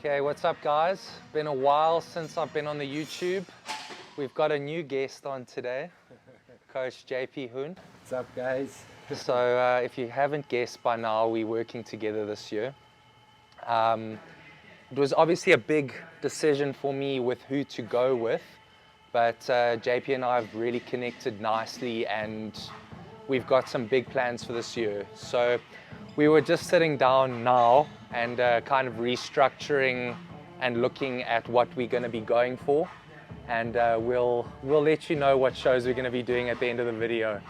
Okay, what's up guys? Been a while since I've been on the YouTube. We've got a new guest on today, Coach JP Hoon. What's up guys? So if you haven't guessed by now, we're working together this year. It was obviously a big decision for me with who to go with, but JP and I have really connected nicely and we've got some big plans for this year. So we were just sitting down now and kind of restructuring and looking at what we're going to be going for, and we'll let you know what shows we're going to be doing at the end of the video.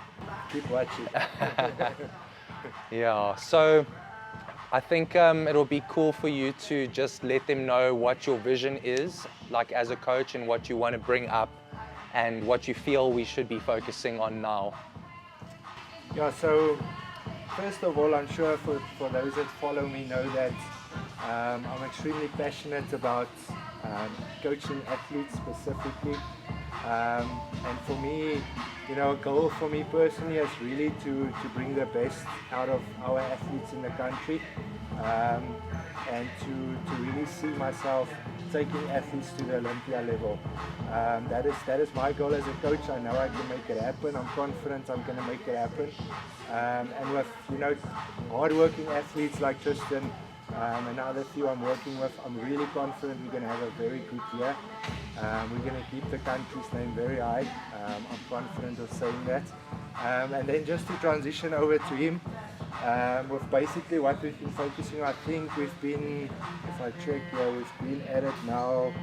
Keep watching. Yeah, so I think it'll be cool for you to just let them know what your vision is, like as a coach, and what you want to bring up and what you feel we should be focusing on now. Yeah, so first of all, I'm sure for those that follow me know that I'm extremely passionate about coaching athletes specifically. And for me, you know, a goal for me personally is really to bring the best out of our athletes in the country, and to really see myself taking athletes to the Olympia level. That is my goal as a coach. I know I can make it happen. I'm confident I'm going to make it happen. And with, you know, hardworking athletes like Tristan and other few I'm working with, I'm really confident we're going to have a very good year. We're going to keep the country's name very high. I'm confident of saying that. And then just to transition over to him, with basically what we've been focusing on, I think we've been, if I check here, we've been at it now,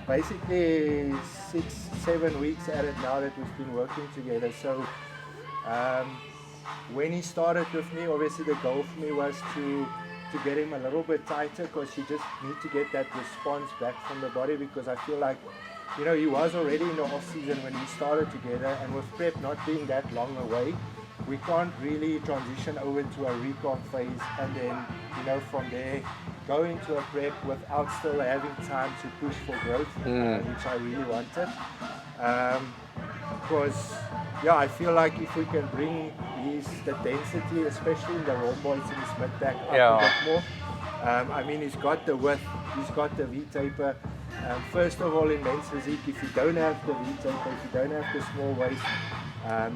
basically 6-7 weeks at it now that we've been working together. So when he started with me, obviously the goal for me was to get him a little bit tighter, because you just need to get that response back from the body, because I feel like, you know, he was already in the off season when we started together, and with prep not being that long away, we can't really transition over to a recon phase and then, you know, from there go into a prep without still having time to push for growth, which I really wanted. Because yeah, I feel like if we can bring the density, especially in the rhomboids and his mid-back, up a bit more. I mean, he's got the width, he's got the V-taper. First of all, in men's physique, if you don't have the V-taper, if you don't have the small waist,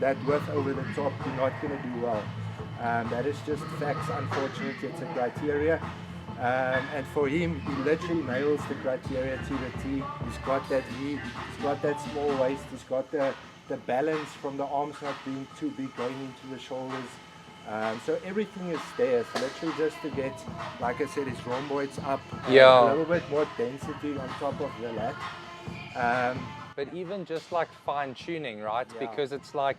that width over the top, you're not going to do well. That is just facts, unfortunately, it's a criteria. And for him, he literally nails the criteria to the T. He's got that V, he's got that small waist, he's got the balance from the arms not being too big going into the shoulders. So everything is there. So literally just to get, like I said, his rhomboids up, a little bit more density on top of the lat. But even just like fine tuning, right? Because it's like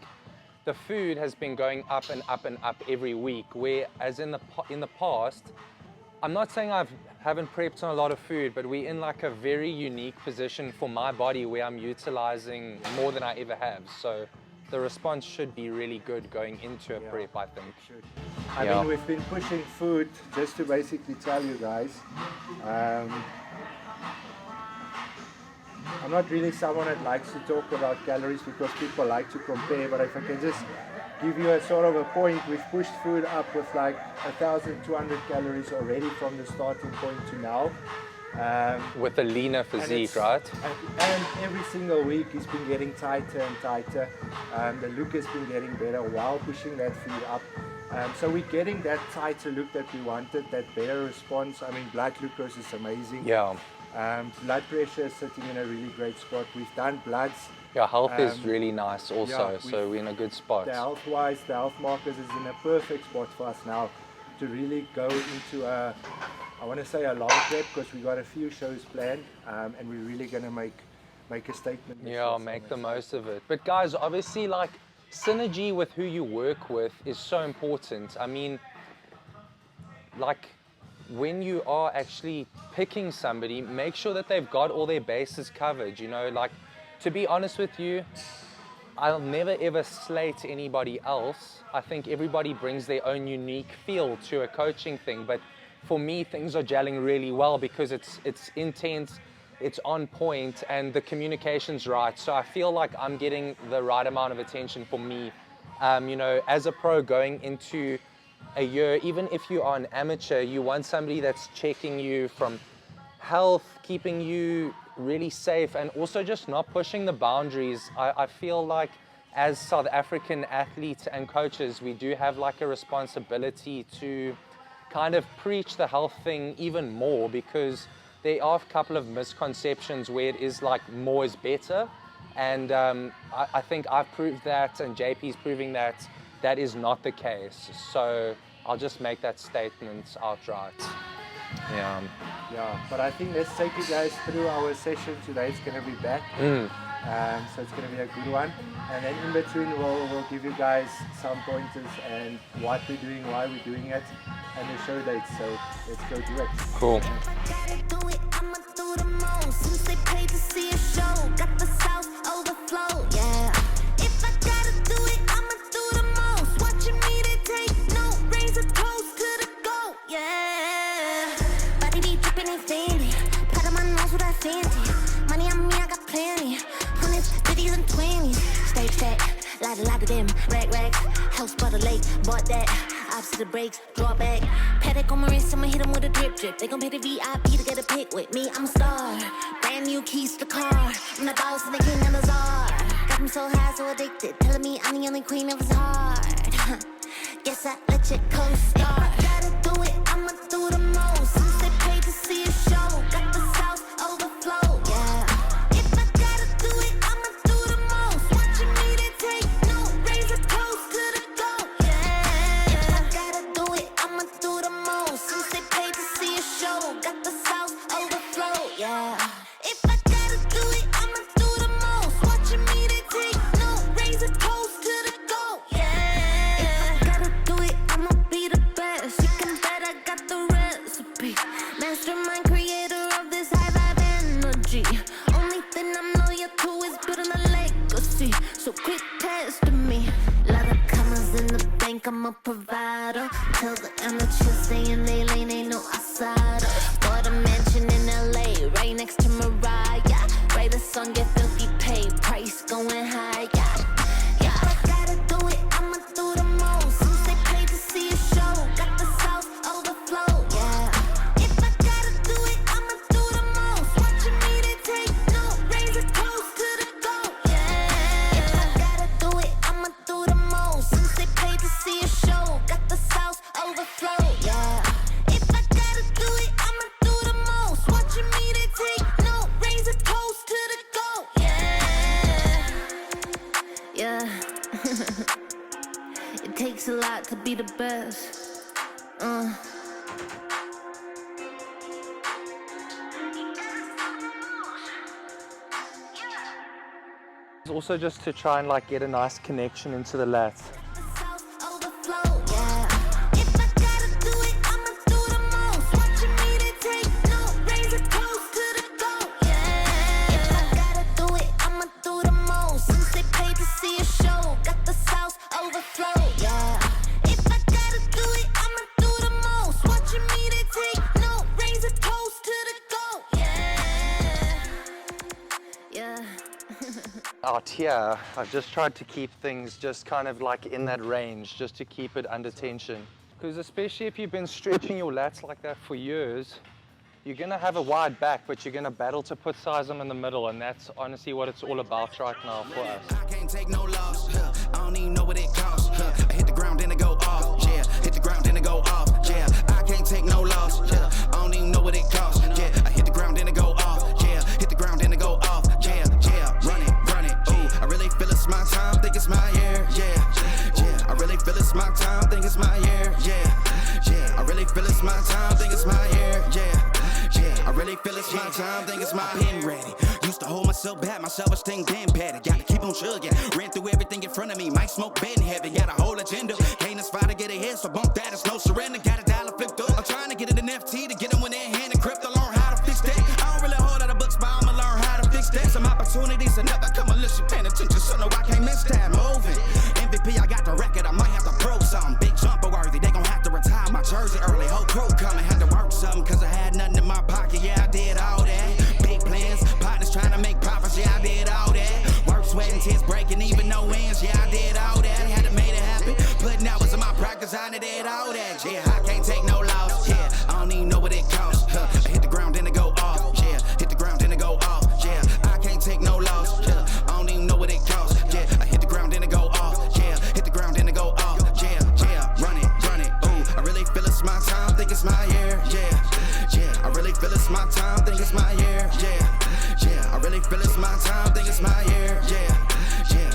the food has been going up and up and up every week, whereas in the past, I'm not saying I haven't prepped on a lot of food, but we're in like a very unique position for my body where I'm utilizing more than I ever have. So the response should be really good going into a prep, I think. I mean, we've been pushing food, just to basically tell you guys. I'm not really someone that likes to talk about calories because people like to compare, but if I can just give you a sort of a point, we've pushed food up with like 1,200 calories already from the starting point to now. With a leaner physique, right? And every single week he's been getting tighter and tighter. The look has been getting better while pushing that food up. So we're getting that tighter look that we wanted, that better response. I mean, blood glucose is amazing. Yeah. Blood pressure is sitting in a really great spot. We've done bloods. Yeah, health is really nice also, so we're in a good spot. The health-wise, the health markers is in a perfect spot for us now to really go into I want to say a long prep, because we got a few shows planned, and we're really going to make a statement. Yeah, make the most of it. But guys, obviously, like, synergy with who you work with is so important. I mean, like, when you are actually picking somebody, make sure that they've got all their bases covered, you know, like, to be honest with you, I'll never ever slate anybody else. I think everybody brings their own unique feel to a coaching thing, but for me, things are gelling really well because it's intense, it's on point, and the communication's right. So I feel like I'm getting the right amount of attention for me. You know, as a pro going into a year, even if you are an amateur, you want somebody that's checking you from health, keeping you really safe, and also just not pushing the boundaries. I feel like as South African athletes and coaches, we do have like a responsibility to kind of preach the health thing even more, because there are a couple of misconceptions where it is like more is better. And I think I've proved that, and JP's proving that that is not the case. So I'll just make that statement outright. Yeah. Yeah, but I think let's take you guys through our session today. It's going to be back. So it's going to be a good one. And then in between, we'll give you guys some pointers and what we're doing, why we're doing it, and the show dates. So let's go do it. Cool. A lot of them rags, house by the lake, bought that. Opposite brakes, draw back. Paddock on my wrist, I'ma hit them with a drip. They gon' pay the VIP to get a pic with me. I'm a star, brand new keys to the car. I'm the boss and the king of the czar. Got me so high, so addicted, telling me I'm the only queen of his heart. Guess I let you co-star. If I gotta do it, I'ma do the most. Since they paid to see a show, got the South overflow. Yeah. If I gotta do it, I'ma do the most. Watching me, they take no, raise a toast to the goal. Yeah. If I gotta do it, I'ma do the most. Since they paid to see a show, got the South overflow. Yeah. If I gotta do it, I'ma do the most. Watching me, they take no, raise a toast to the goal. Yeah. If I gotta do it, I'ma be the best. You can bet I got the recipe. Mastermind, creator of this high vibe energy. Only thing I'm loyal to is building a legacy. So quit testing me. Lot of commas in the bank, I'm a provider. Tell the amateurs stay in they lane, ain't no outsider. Bought a mansion in LA, right next to Mariah. Write a song, get filthy paid, price going high. Yeah, I gotta do it, I'ma do the most. Since they paid to see a show, got the South overflow. Yeah, if I gotta do it, I'ma do the most. Watching me, they take no, raise a toast to the goal. Yeah, if I gotta do it, I'ma do the most. Since they paid to see a show, got the South overflow. Yeah, if I gotta do it, I'ma do the most. Watching me, they take no, raise a toast to the goal. Yeah. It takes a lot to be the best. Also just to try and like get a nice connection into the lats. The South overflow. Yeah. If I gotta do it, I'ma do the most. Watching me, they take no, raise a toast to the goal. Yeah. If I gotta do it, I'ma do the most. Since they paid to see a show, got the South overflow. Yeah. If I gotta do it, I'ma do the most. Watching me, they take no, raise a toast to the goal. Yeah. Yeah. Out here, I've just tried to keep things just kind of like in that range, just to keep it under tension. Because especially if you've been stretching your lats like that for years, you're gonna have a wide back, but you're gonna battle to put size in the middle, and that's honestly what it's all about right now for us. I can't take no loss. I don't even know what it costs. I hit the ground, then it go off. Yeah, hit the ground, then it go off. Yeah, I can't take no loss. I don't even know what it costs. Yeah, I hit the ground, then it go off. Yeah, hit the ground, then it go off. Yeah, run it. Ooh, I really feel it's my time, think it's my year. Yeah, I really feel it's my time, think it's my year. Yeah, I really feel it's my time, think it's my year. Yeah, I really feel it's my time, think it's my pen ready. Used to hold myself back, my self-esteem damn petty. Gotta keep on chugging, ran through everything in front of me. Might smoke bed heavy, got a whole agenda. Can't aspire to get ahead, so bump that, it's no surrender. Got a dollar flipped up, I'm trying to get an NFT to get them when they're in hand and crypto. Learn how to fix that. I don't really hold out of books, but I'ma learn how to fix that. Some opportunities and never come unless you paying attention, so no, I can't miss that. Moving, MVP, I got the record, I might have to prove something. Big jumper worthy, they gon' have to retire my jersey early. Whole crew coming, had to work something, cause I had nothing in my pocket. Yeah, I did all that. Big plans, partners trying to make profits. Yeah, I did all that. Work, sweating, tears breaking, even no wins. Yeah, I did all that. Had to make it happen. Putting hours in my practice, I did all that. Yeah, I can't take no loss. Yeah, I don't even know what it costs. I hit the feel it's my time, think it's my year, yeah. I really feel it's my time, think it's my year, yeah.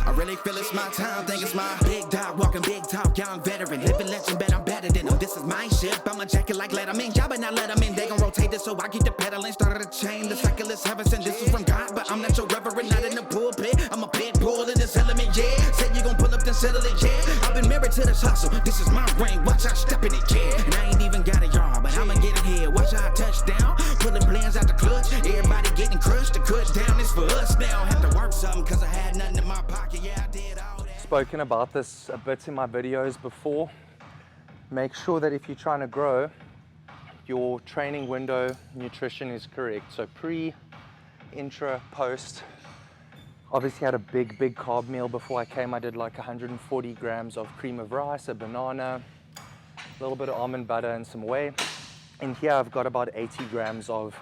I really feel it's my time, think it's my big dog, walking big talk, young veteran, living legend, bet I'm better than them. This is my ship, I'm a jacket like Letterman, y'all better not let them in. They gon' rotate this, so I keep the pedaling, started a chain. The cycle is heaven sent, this is from God, but I'm not your reverend, not in the pulpit. I'm a pit bull in this element, yeah. Said you gon' pull up, then settle it, yeah. I've been married to this hustle, this is my ring, watch out step in it, yeah. And I ain't even got a yard, but I'ma get it here. Watch out touchdown, pulling plans out the clutch. Everybody getting crushed, the cut down is for us now. Have to work something, cause I had nothing in my pocket, yeah, I did all that. Spoken about this a bit in my videos before. Make sure that if you're trying to grow, your training window nutrition is correct. So pre, intra, post. Obviously had a big carb meal before I came. I did like 140 grams of cream of rice, a banana, a little bit of almond butter and some whey. And here I've got about 80 grams of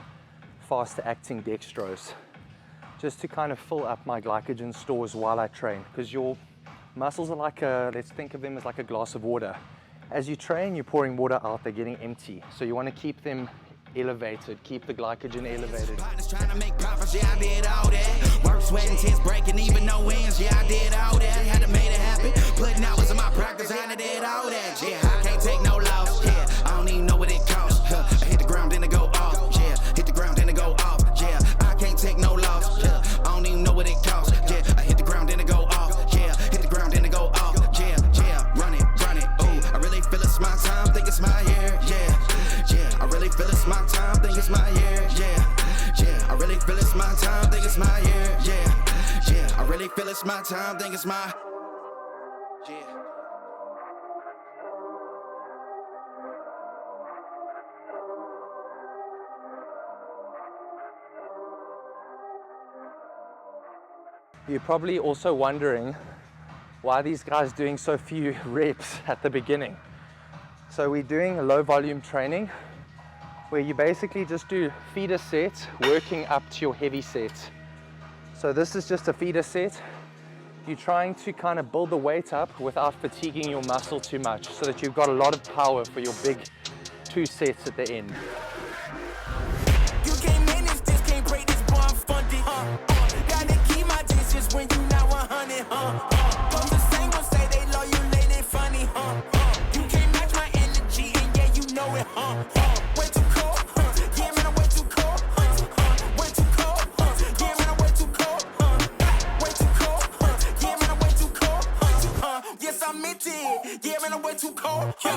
faster acting dextrose, just to kind of fill up my glycogen stores while I train, because your muscles are like let's think of them as like a glass of water. As you train, you're pouring water out, they're getting empty. So you want to keep them elevated, keep the glycogen elevated. Trying to make profits, yeah, I did all that. Work, sweat, and tears, breaking even no ends, yeah, I did all that. Had to make it happen, putting hours in my practice, I did all that. Yeah, I can't take no loss, yeah, I don't even know what it costs. I hit the ground, then it go off, yeah, hit the ground, then it go off, yeah, I can't take no loss, yeah, I don't even know what it costs, yeah, I hit the ground, then it go off, yeah, hit the ground, then it go off, yeah, run it, ooh, I really feel it's my time, think it's my year, yeah, I really feel it's my time, think it's my year, yeah, I really feel it's my time, think it's my year, yeah, I really feel it's my time, think it's my, yeah. You're probably also wondering why these guys doing so few reps at the beginning. So we're doing a low volume training where you basically just do feeder sets, working up to your heavy set. So this is just a feeder set. You're trying to kind of build the weight up without fatiguing your muscle too much, so that you've got a lot of power for your big 2 sets at the end. You can't manage this, can't break this, boy, I'm funded. Gotta keep my distance when you not 100. From the same ones say they love you, they funny. You can't match my energy, and yeah, you know it. Way too cold, yeah, man, I'm way too cold. Way too cold, yeah, man, I'm way too cold. Way too cold, yeah, man, I'm way too cold. Yes, I meant it, yeah, man, I'm way too cold. Hey,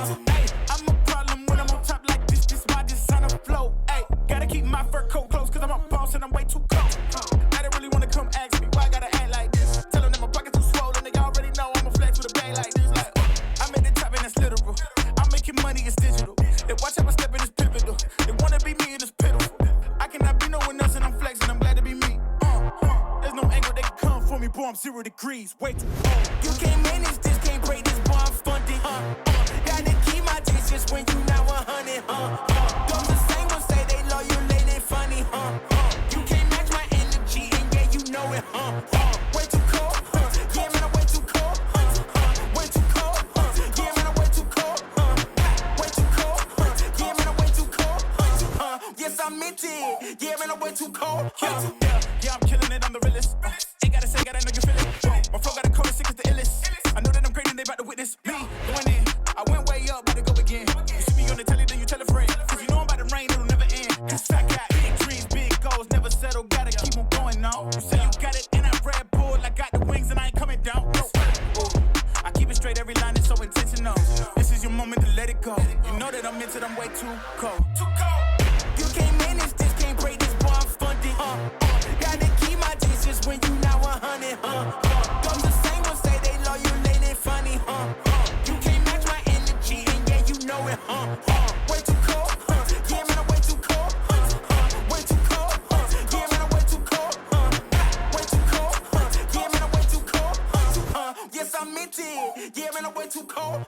I'm a problem when I'm on top like this. This why this on a flow. Hey, gotta keep my fur coat close, cause I'm a boss and I'm way too cold. I don't really wanna come ask me why I gotta act like this. Tell them that my pockets too swollen, they already know I'ma flex with a bag like this. Like, I'm at the top and that's literal. I'm making money, it's digital. They watch how I step in this pivotal. They wanna be me and it's pitiful. I cannot be no one else and I'm flexing, I'm glad to be me. There's no angle they can come for me, boy, I'm 0 degrees. Way too cold. You can't manage this, can't break this, boy, I'm funded. Gotta keep my distance when you not 100. Don't the same ones say they love you, they funny. You can't match my energy, and yeah, you know it. Way too cold, yeah, man, I'm way too cold. Way too cold, yeah, man, I'm way too cold. Way too cold, yeah, man, I'm way too cold. Yes, I meant it, yeah, man, I'm way too cold. Yeah, I'm killing it, I'm the realest. Ain't gotta say, gotta know you feel it. My flow got a cold and sick as the illest. I know that I'm great and they about to witness me going in. I went way up, about to go again. You see me on the telly, then you tell a friend. Cause you know I'm about to rain, it'll never end. Cause I got big dreams, big goals, never settle, gotta keep on going now. You say you got it, and I'm Red Bull, I got the wings and I ain't coming down. No. I keep it straight, every line is so intentional. This is your moment to let it go. You know that I'm into them way too cold. Too cold. You can't manage this, can't break this, boy, I'm funded. Gotta keep my distance when you not 100. Don't the same ones say they love you, they funny. You can't match my energy, and yeah, you know it. Way too cold, yeah, man, I'm way too cold. Way too cold, yeah, man, I'm way too cold. Way too cold, yeah, man, I'm way too cold. Yes, I meant it, yeah, man, I'm way too cold.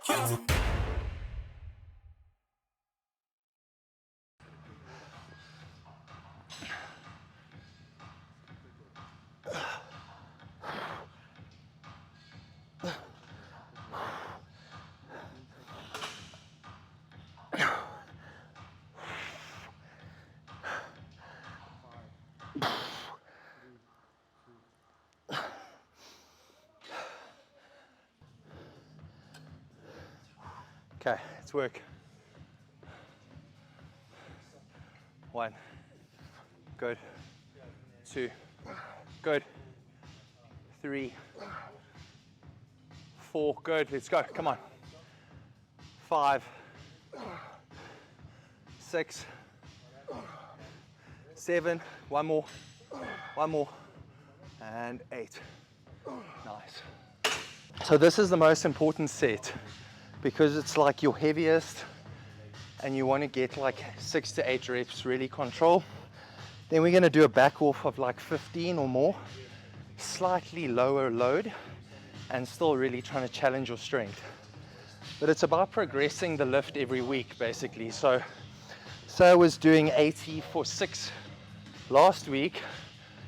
Okay, let's work. 1, good. 2, good. 3, 4, good. Let's go. Come on. 5, 6, 7. One more. And 8. Nice. So this is the most important set because it's like your heaviest and you want to get like 6 to 8 reps really control. Then we're going to do a back off of like 15 or more, slightly lower load and still really trying to challenge your strength. But it's about progressing the lift every week basically. So I was doing 80 for 6 last week.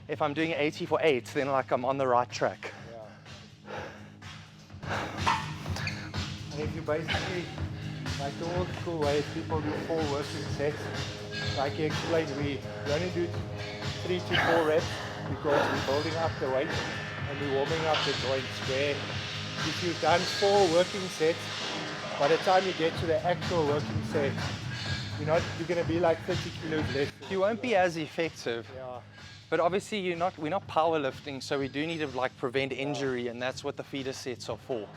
If I'm doing 80 for 8, then like I'm on the right track. And if you basically, like the old school way, people do 4 working sets. Like you explained, we only do 3 to 4 reps because we're building up the weight and we're warming up the joints. Where if you've done 4 working sets, by the time you get to the actual working set, you're going to be like 30 kilos less. You won't be as effective. Yeah. But obviously we're not powerlifting, so we do need to like prevent injury, and that's what the feeder sets are for.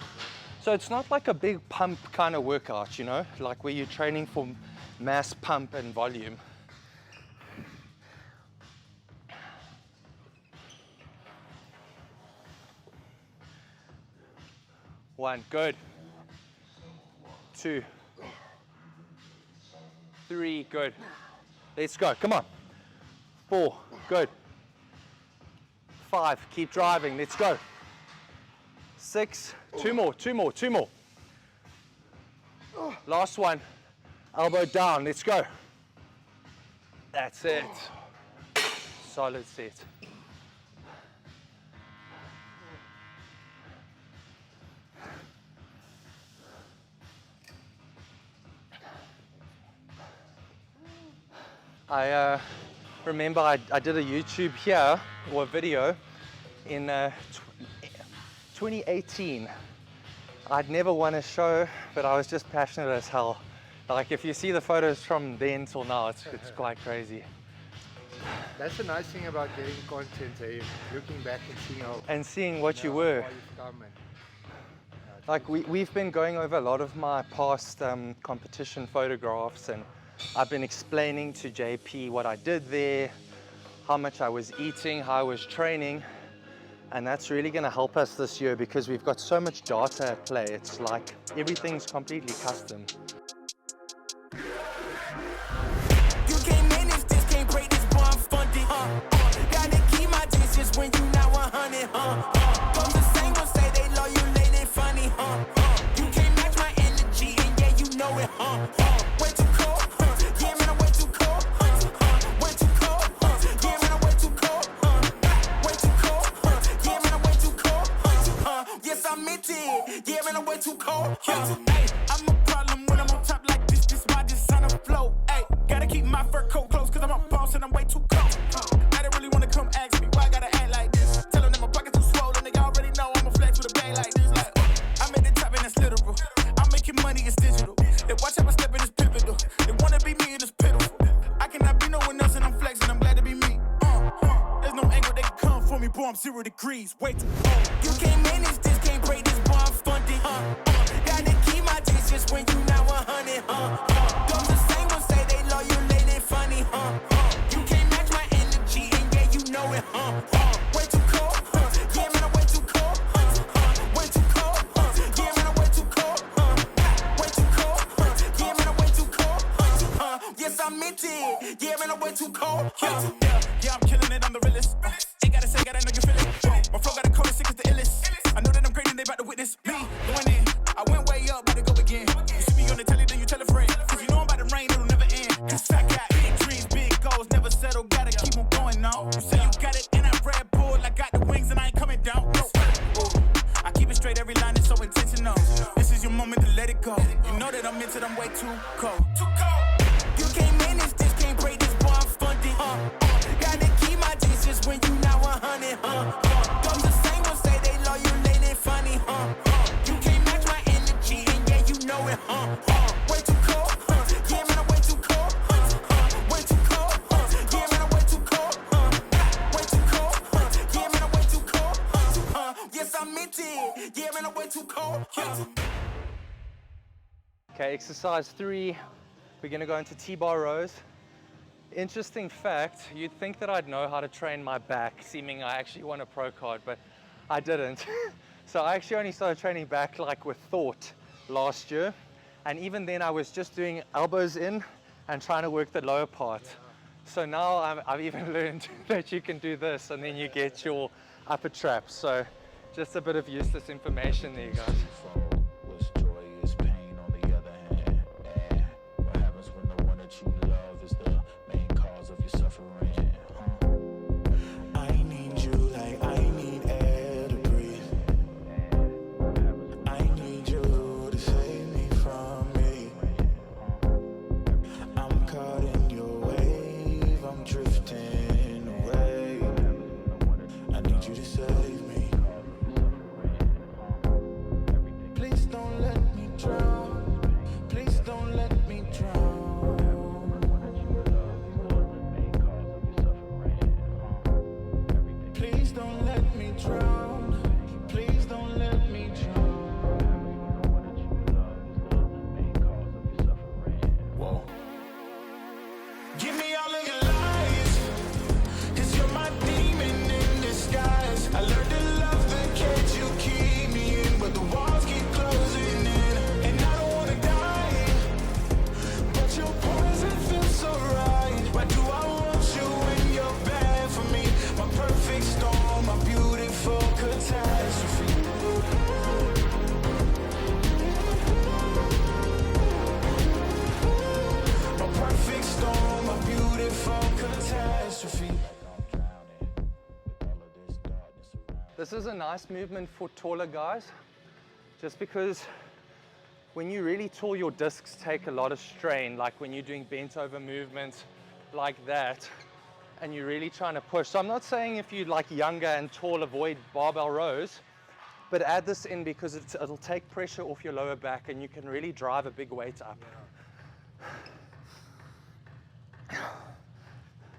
So it's not like a big pump kind of workout, you know, like where you're training for mass pump and volume. One, good. 2, 3, good. Let's go, come on. 4, good. 5, keep driving, let's go. 6, 2 more. Last one, elbow down, let's go. That's it. Solid set. I remember I did a YouTube here, or a video, in 2018. I'd never won a show, but I was just passionate as hell. Like if you see the photos from then till now, it's quite crazy. That's the nice thing about getting content, looking back and seeing what you were. how you've come and, Like we've been going over a lot of my past competition photographs, and I've been explaining to JP what I did there, how much I was eating, how I was training, and that's really going to help us this year because we've got so much data at play. It's like everything's completely custom. You can't manage this, can't break this, boy, I'm funded. Gotta keep my distance when you not 100. Those the same ones say they love you, late and funny. You can't match my energy, and yeah, you know it. Way too cold, yeah, man, I'm way too cold. Way too cold, yeah, man, I'm way too cold. Way too cold, yeah, man, I'm way too cold. Yes, I meant it, yeah, man, I'm way too cold. Hey, I'm a problem when I'm on top like this. This why this on the flow. Hey, gotta keep my fur coat close, cause I'm a boss and I'm way too cold. I don't really wanna come ask me why I gotta act like this. Tell them that my pockets too swollen, they already know I'm a flex with a bag like this. Like, I'm at the top and that's literal. I'm making money, it's digital. They watch how I step in this pivotal. They wanna be me and it's pitiful. I cannot be no one else and I'm flexing, I'm glad to be me. There's no angle they can come for me, boy, I'm 0 degrees. Wait too cold. You can't manage this, can't break this, boy, I'm funded. Gotta keep my distance when you not 100. Those the same ones say they love you, late and funny. You can't match my energy, and yeah, you know it. Way too cold, yeah, man, I'm way too cold. Way too cold, yeah, man, I'm way too cold. Way too cold, yeah, man, I'm way too cold. Yes, I meant it, yeah, man, I'm way too cold. Yeah, I'm killing it, I'm the realest. Ain't gotta say, gotta know you feel it. My flow got a code, sick as the illest. I know that I'm great and they about to witness me going in. I went way up, about to go again. You see me on the telly, then you tell a friend. Cause you know I'm about to rain, it'll never end. Cause I got big dreams, big goals, never settle, gotta keep on going now. You say you got it, and I Red Bull, I got the wings and I ain't coming down. No. I keep it straight, every line is so intentional. This is your moment to let it go. You know that I'm into it, I'm way too cold. Too cold. You can't manage this, can't break this, boy, I'm funded. Gotta keep my Way too cold, yeah, man, I'm way too cold, way too cold, yeah, man, I'm way too cold, way too cold, yeah, man, I'm way too cold, yes, I meant it, yeah, man, I'm way too cold. Okay, exercise 3, we're gonna go into T-bar rows. Interesting fact, you'd think that I'd know how to train my back, seeming I actually won a pro card, but I didn't. So I actually only started training back like with thought last year. And even then I was just doing elbows in and trying to work the lower part. So now I've even learned that you can do this and then you get your upper trap. So just a bit of useless information there, guys. What's joy is pain on the other hand. And what happens when the one that you love is the main cause of your suffering? I need you like I need air to breathe. I need you to save me from me. I'm caught in your wave, I'm drifting away. I need you to save me. Please don't let me drown. Please don't let me drown. Please don't let me drown. Please don't let me drown. Whoa. Give me all of your lies, 'cause you're my demon in disguise. I learned to love the cage you keep me in, but the walls keep closing in, and I don't wanna die, but your poison feels so right. Why do I want you when you're bad for me? My perfect storm, my beautiful catastrophe. My perfect storm, my beautiful catastrophe. This is a nice movement for taller guys, just because when you really tall, your discs take a lot of strain, like when you're doing bent over movements like that, and you're really trying to push. So I'm not saying if you're like younger and tall, avoid barbell rows, but add this in because it'll take pressure off your lower back and you can really drive a big weight up.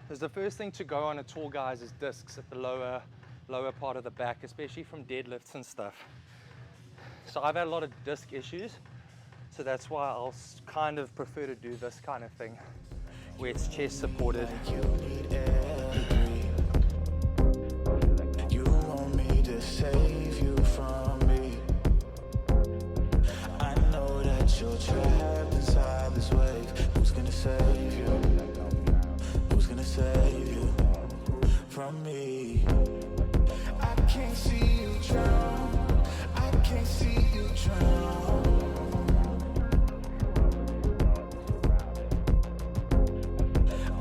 Because the first thing to go on a tall guys is discs at the lower part of the back, especially from deadlifts and stuff. So I've had a lot of disc issues, so that's why I'll kind of prefer to do this kind of thing, where it's chest supported. You need air to breathe. You want me to save you from me. I know that you're trapped inside this wave. Who's gonna save you? Who's gonna save you from me? I can't see you drown. I can't see you drown.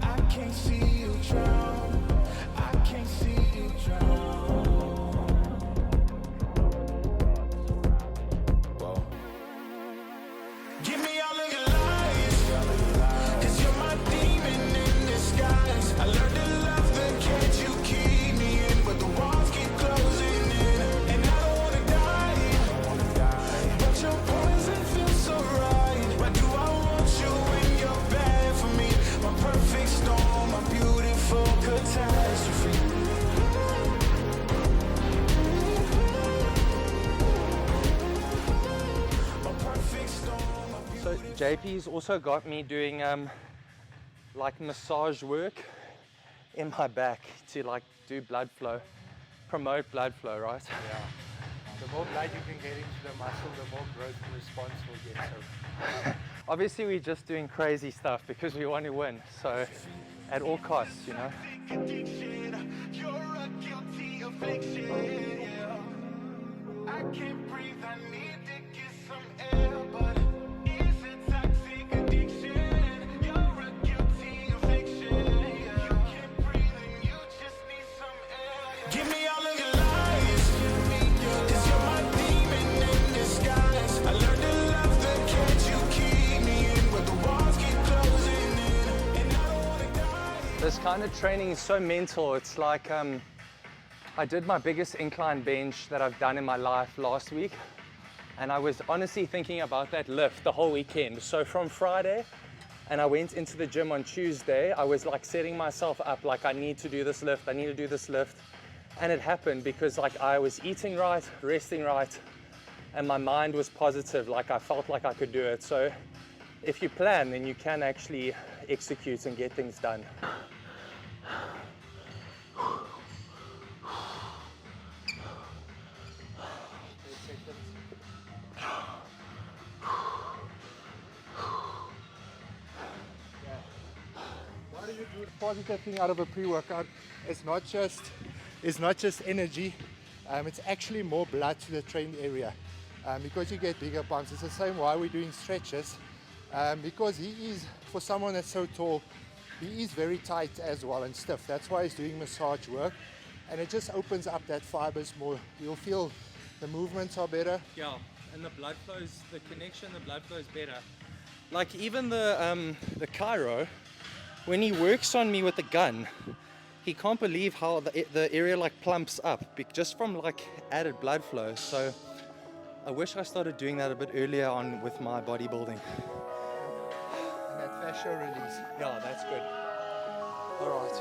I can't see you drown. I can't see you drown. Whoa. Give me all of your lies, 'cause you're my demon in disguise. I learned to love the cage you keep me in, but the walls keep closing in, and I don't wanna die, but your poison feels so right. Why do I want you when you're bad for me? My perfect storm, my beautiful catastrophe. My perfect storm, my So JP's also got me doing like massage work in my back to like do blood flow, promote blood flow, right? Yeah. The more blood you can get into the muscle, the more growth and response will get. So Obviously we're just doing crazy stuff because we want to win, so at all costs, you know. addiction, you're a guilty affliction, yeah. I can't breathe, I need to get some air, but it's a toxic addiction. You're a guilty affliction, yeah. You can't breathe and you just need some air. Give me all of your lies, 'cause you're my demon in disguise. I learned to love the cage you keep me in, but the walls keep closing in, and I don't wanna die. This kind of training is so mental. It's like I did my biggest incline bench that I've done in my life last week, And I was honestly thinking about that lift the whole weekend. So from Friday, and I went into the gym on Tuesday, I was like setting myself up, like I need to do this lift, I need to do this lift. And it happened because like I was eating right, resting right, and my mind was positive, like I felt like I could do it. So if you plan, then you can actually execute and get things done. What do you do? The positive thing out of a pre-workout is not just energy. It's actually more blood to the trained area because you get bigger pumps. It's the same why we're doing stretches because he is, for someone that's so tall, he is very tight as well and stiff. That's why he's doing massage work, and it just opens up that fibers more. You'll feel the movements are better. Yeah, and the blood flows, the connection, the blood flows better. Like even the chiro, when he works on me with the gun, he can't believe how the area like plumps up just from like added blood flow. So I wish I started doing that a bit earlier on with my bodybuilding. And that fascia release. Yeah, that's good. All right.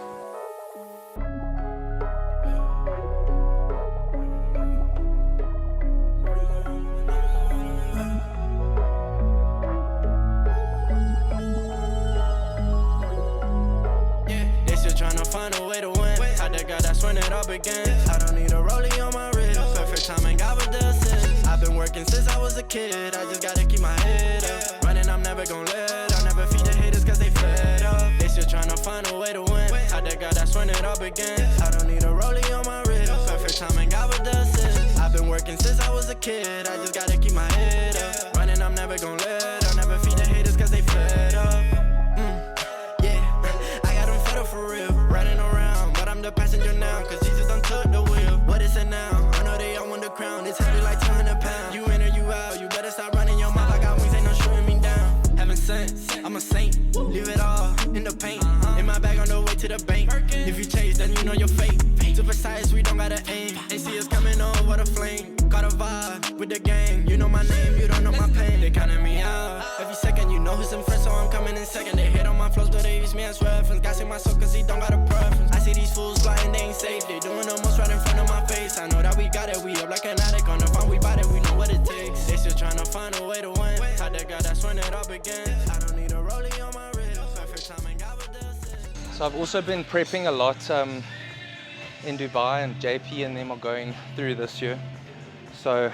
Tryna find a way to win. Had that guy that's when it all began. I don't need a rollie on my wrist. Perfect timing, got with the assist. I've been working since I was a kid. I just gotta keep my head up. Running, I'm never gon' let. I'll never feed the haters cause they fed up. They still tryna find a way to win. Had that guy that's when it all began. I don't need a rollie on my wrist. Perfect timing, got with the assist. I've been working since I was a kid. I just gotta keep my head up. Running, I'm never gon' let. I'll never feed the haters cause they fed up. For real, riding around, but I'm the passenger now, cause Jesus done took the wheel. What is it now? I know they all want the crown, it's heavy like 200 pounds. You in or you out, you better stop running your mouth. I got wings, ain't no shooting me down. Heaven sent, I'm a saint, leave it all in the paint. In my bag on the way to the bank. If you chase, then you know your fate. Super size, we don't gotta aim. They see us coming on, what a flame. Got a vibe with the gang, you know my name, you don't know my pain. They counting me out, every second you know who's in first, so I'm coming in second. They hit on my flows, but they use me as reference. Gassing my soul cause he don't got a preference. I see these fools flying, they ain't safe. They doing the most right in front of my face. I know that we got it, we up like an addict. On the phone, we bought it, we know what it takes. They still trying to find a way to win. Had that guy, that's when it all began. I don't need a rollie on my wrist. Perfect timing, got with the assist. So I've also been prepping a lot in Dubai, and JP and them are going through this year. So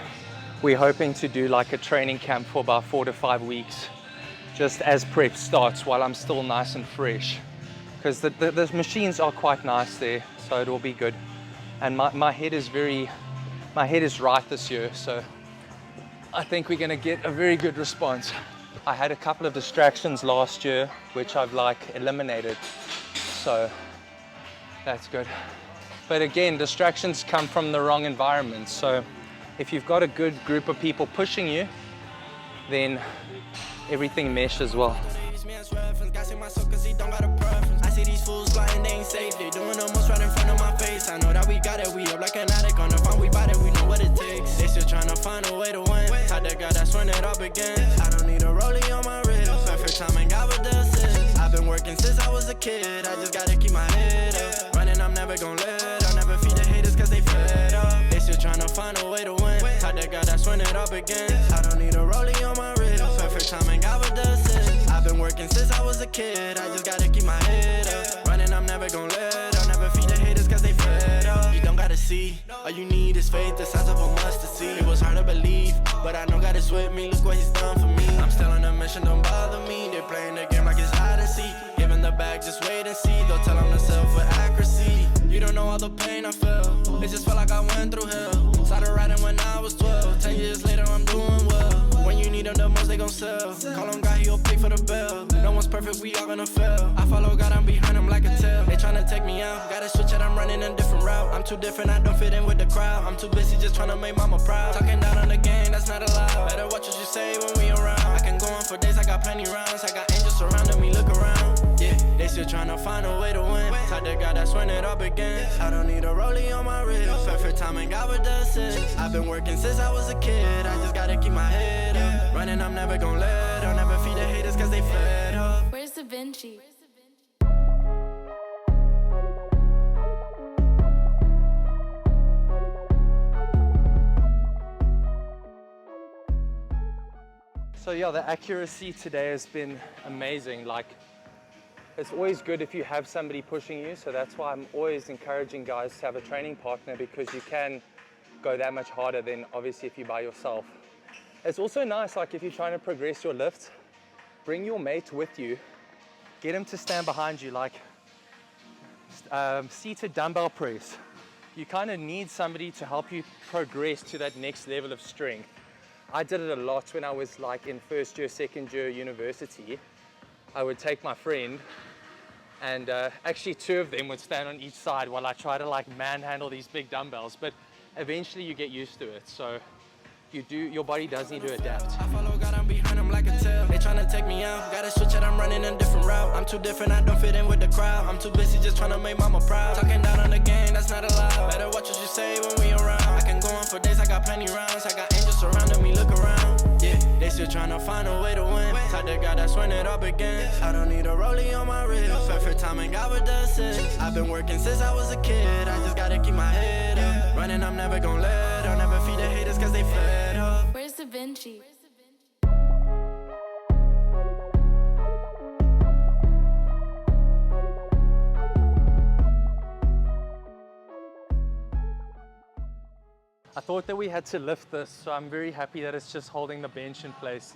we're hoping to do like a training camp for about 4 to 5 weeks, just as prep starts while I'm still nice and fresh. Because the machines are quite nice there, so it will be good. And my head is right this year, so I think we're gonna get a very good response. I had a couple of distractions last year, which I've like eliminated, so that's good. But again, distractions come from the wrong environment, so if you've got a good group of people pushing you, then everything meshes well. I see these fools flying, they ain't safe. They doing the most right in front of my face. I know that we got it, we up like an addict. On the phone, we bought it, we know what it takes. They still trying to find a way to win. Had that guy, that's when it all began. I don't need a rollie on my wrist. Perfect timing, got with the assist. I've been working since I was a kid. I just gotta keep my head up. Running, I'm never gon' let. I'll never feed the haters cause they fed up. They still trying to find a way to win. Had that guy, that's when it all began. I don't need a rollie on my wrist. Perfect timing, got with the assist. I've been working since I was a kid. I just gotta keep my head up. Running, I'm never gon' let. I'll never feed the haters cause they fed up. You don't gotta see, all you need is faith, the size of a mustard seed. It was hard to believe, but I know God is with me. Look what he's done for me. I'm still on a mission, don't bother me. They're playing the game like it's hide and seek. Giving the bag, just wait and see. Don't tell them to sell for accuracy. You don't know all the pain I felt. It just felt like I went through hell. Started riding when I was 12. 10 years later, I'm doing well. When you need them the most, they gon' sell. Call him God, he'll pay for the bill. No one's perfect, we all gonna fail. I follow God, I'm behind him like a tail. They tryna take me out, gotta switch it, I'm running a different route. I'm too different, I don't fit in with the crowd. I'm too busy just tryna make mama proud. Talking down on the game, that's not allowed. Better watch what you say when we around. I can go on for days, I got plenty rounds. I got angels surrounding me, look around. Yeah, they still tryna find a way to win. Taught that God, that's that's when it all begins. I don't need a rollie on my wrist. Perfect timing, God with the assist. I've been working since I was a kid. I just gotta keep my head up. Running, I'm never gonna let up. Never feed the haters cause they fed up. Where's Da Vinci? So yeah, the accuracy today has been amazing. Like, it's always good if you have somebody pushing you. So that's why I'm always encouraging guys to have a training partner, because you can go that much harder than obviously if you're by yourself. It's also nice, like if you're trying to progress your lift, bring your mate with you. Get him to stand behind you, like seated dumbbell press. You kind of need somebody to help you progress to that next level of strength. I did it a lot when I was like in first year, second year university. I would take my friend, and actually two of them would stand on each side while I try to like manhandle these big dumbbells, but eventually you get used to it. So your body does need to adapt. I follow God, I'm behind them like a tail. They tryna take me out, gotta switch it, I'm running a different route. I'm too different, I don't fit in with the crowd. I'm too busy just tryna make mama proud. Talking down on the game, that's not allowed. Better watch what you say when we around. I can go on for days, I got plenty rounds. I got angels surrounding me, look around. Yeah, they still tryna find a way to win. Talk to God, that's when it all begins. I don't need a rollie on my wrist. Perfect timing, God with the assist. I've been working since I was a kid. I just gotta keep my head up. Running, I'm never gonna let up. Never feed the haters cause they fed up. Where's Da Vinci? I thought that we had to lift this, so I'm very happy that it's just holding the bench in place.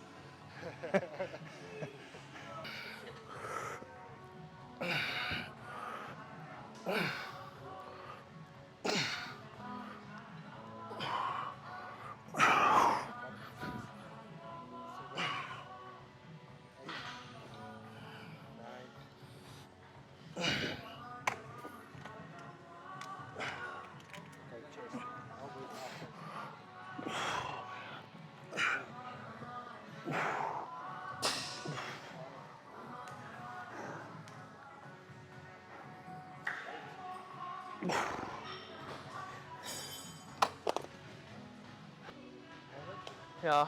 Yeah,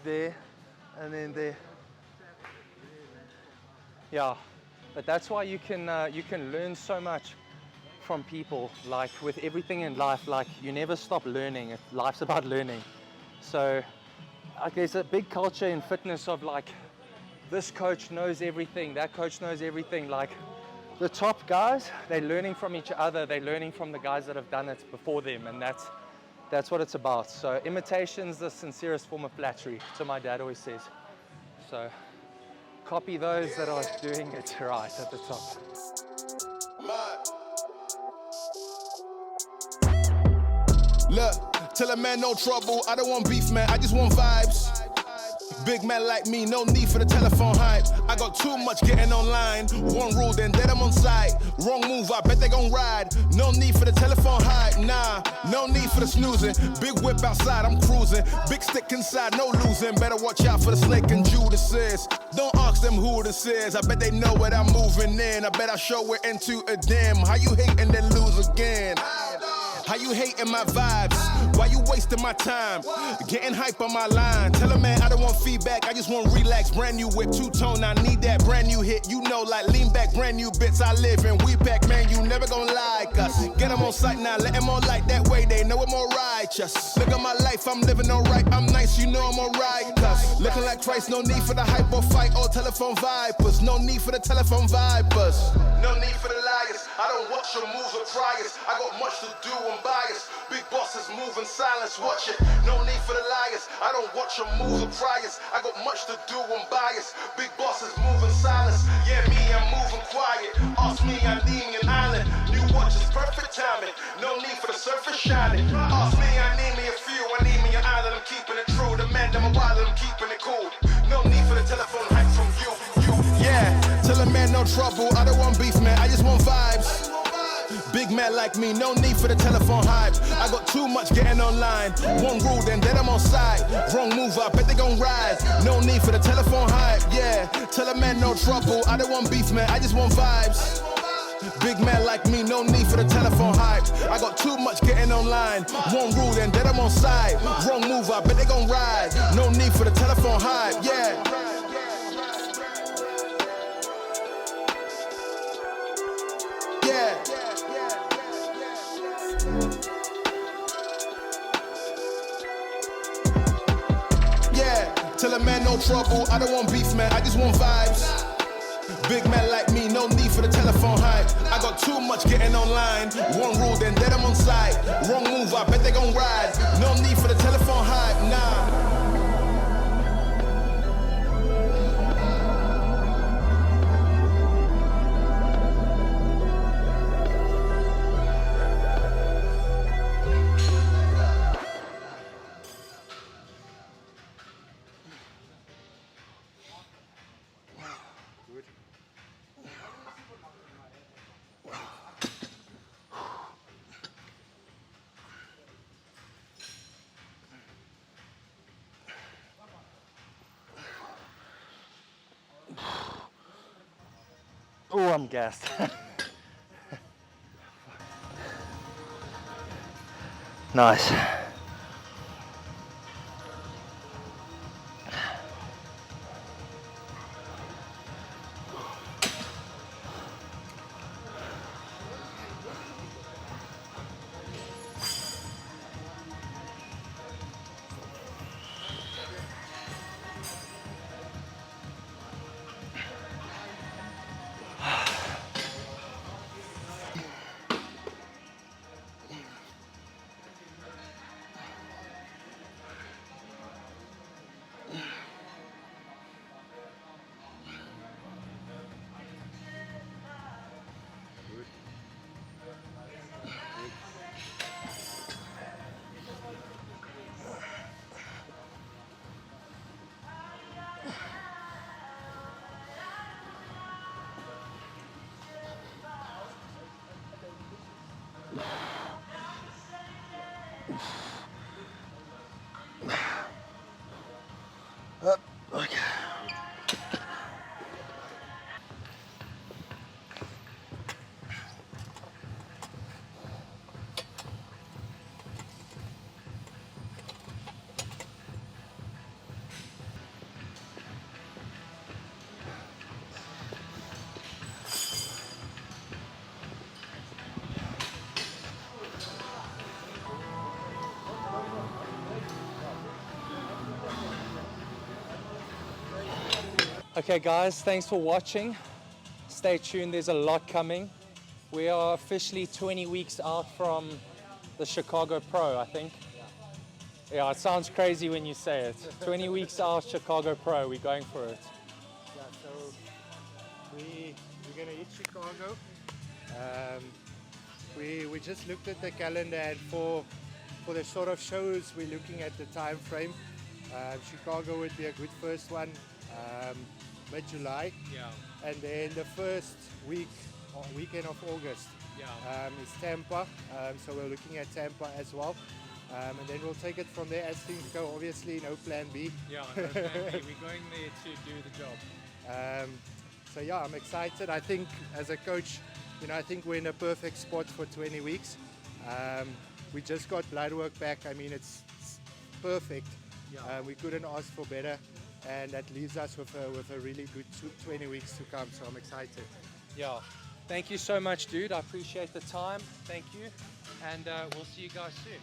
there, and then there. Yeah, but that's why you can learn so much from people. Like with everything in life, like you never stop learning. Life's about learning. So there's a big culture in fitness of like, this coach knows everything, that coach knows everything. Like the top guys, they're learning from each other. They're learning from the guys that have done it before them, and that's what it's about. So imitation's the sincerest form of flattery, so my dad always says. So copy those that are doing it right at the top. Look, tell a man no trouble, I don't want beef, man, I just want vibes. Big man like me, no need for the telephone hype. I got too much getting online. One rule, then dead I'm on site. Wrong move, I bet they gon' ride. No need for the telephone hype, nah. No need for the snoozing. Big whip outside, I'm cruising. Big stick inside, no losing. Better watch out for the snake and Judas. Don't ask them who this is. I bet they know what I'm moving in. I bet I show it into a dim. How you hate and then lose again? How you hating my vibes? Why you wasting my time? Getting hype on my line. Tell a man I don't want feedback, I just want relax. Brand new whip, two-tone, I need that brand new hit. You know, like lean back, brand new bits I live in. We pack, man, you never gon' like us. Get them on sight now, let them on light. That way they know I'm all righteous. Look at my life, I'm living alright. I'm nice, you know I'm alright. Cause looking like Christ, no need for the hype or fight or telephone vipers. No need for the telephone vipers. No need for the liars. I don't watch your moves or priors. I got much to do, I'm biased. Big bosses move in silence, watch it. No need for the liars. I don't watch your moves or priors. I got much to do, I'm biased. Big bosses move in silence. Yeah, me, I'm moving quiet. Ask me, I'm leaving an island. New watches, perfect timing. No need for the surface shining. Ask me, I need me a few. I need me an island. I'm keeping it true. The man, I'm a wild, I'm keeping it cool. No need for the telephone hype from you. Yeah, tell a man no trouble. I don't want beef, man. I just want vibes. Big man like me, no need for the telephone hype. I got too much getting online. One rule, then dead I'm on side. Wrong move, I bet they gon' ride. No need for the telephone hype, yeah. Tell a man no trouble. I don't want beef, man. I just want vibes. Big man like me, no need for the telephone hype. I got too much getting online. One rule, then dead I'm on side. Wrong move, I bet they gon' ride. No need for the telephone hype, yeah. Yeah. Yeah, tell a man no trouble. I don't want beef, man. I just want vibes. Big man like me, no need for the telephone hype. I got too much getting online. One rule, then dead I'm on side. Wrong move, I bet they gon' ride. No need for the telephone hype, nah. Oh, I'm gassed. Nice. Okay. Okay guys, thanks for watching. Stay tuned, there's a lot coming. We are officially 20 weeks out from the Chicago Pro, I think. Yeah, it sounds crazy when you say it. 20 weeks out, Chicago Pro, we're going for it. Yeah, so we're gonna hit Chicago. We just looked at the calendar, and for the sort of shows we're looking at the time frame, Chicago would be a good first one, mid-July. Yeah. And then the first weekend of August is Tampa. So we're looking at Tampa as well. And then we'll take it from there as things go. Obviously, no plan B. Yeah, no plan B. We're going there to do the job. So yeah, I'm excited. I think as a coach, I think we're in a perfect spot for 20 weeks. We just got blood work back. I mean, it's perfect. Yeah. We couldn't ask for better, and that leaves us with a really good 20 weeks to come. So I'm excited. Yeah. Thank you so much, dude. I appreciate the time. Thank you. And we'll see you guys soon.